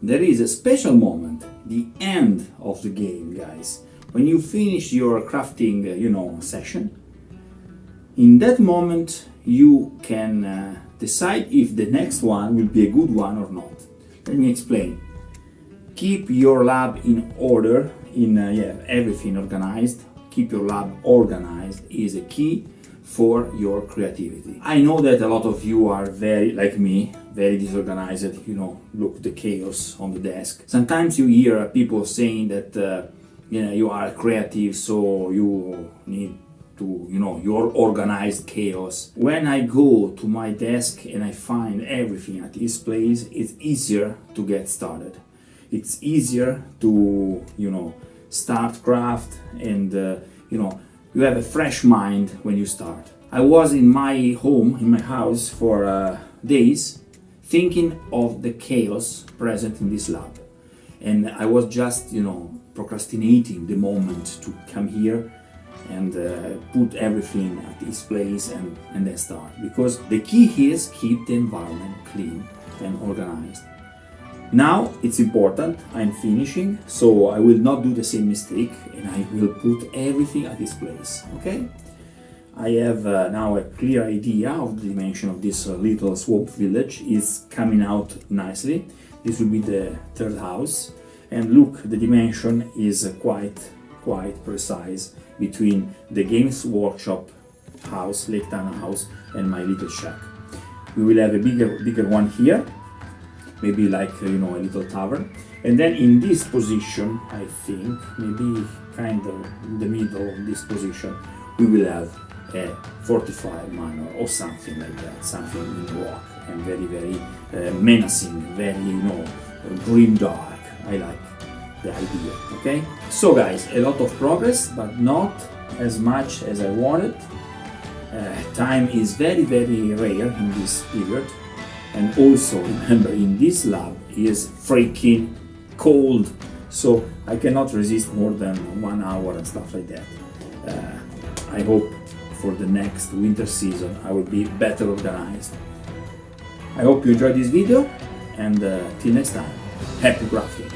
there is a special moment, the end of the game, guys. When you finish your crafting, session, in that moment you can decide if the next one will be a good one or not. Let me explain. Keep your lab in order, everything organized. Keep your lab organized is a key for your creativity. I know that a lot of you are very, like me, very disorganized, look, the chaos on the desk. Sometimes you hear people saying that, you are creative, so you need to, your organized chaos. When I go to my desk and I find everything at its place, it's easier to get started. It's easier to, start craft and, you have a fresh mind when you start. I was in my home, in my house for days, thinking of the chaos present in this lab. And I was just, procrastinating the moment to come here and put everything at its place and then start. Because the key is keep the environment clean and organized. Now it's important, I'm finishing, so I will not do the same mistake and I will put everything at its place, okay? I have now a clear idea of the dimension of this little swamp village. It's coming out nicely. This will be the third house. And look, the dimension is quite precise between the Games Workshop house, Lake Tana house, and my little shack. We will have a bigger one here, maybe like a little tavern, and then in this position, I think maybe kind of in the middle of this position, we will have a 45 manor or something like that, something in rock and very menacing, very grim dark. I like the idea. Okay, so guys, a lot of progress, but not as much as I wanted. Time is very rare in this period. And also remember, in this lab is freaking cold, so I cannot resist more than 1 hour and stuff like that. I hope for the next winter season I will be better organized. I hope you enjoyed this video, and till next time, happy crafting!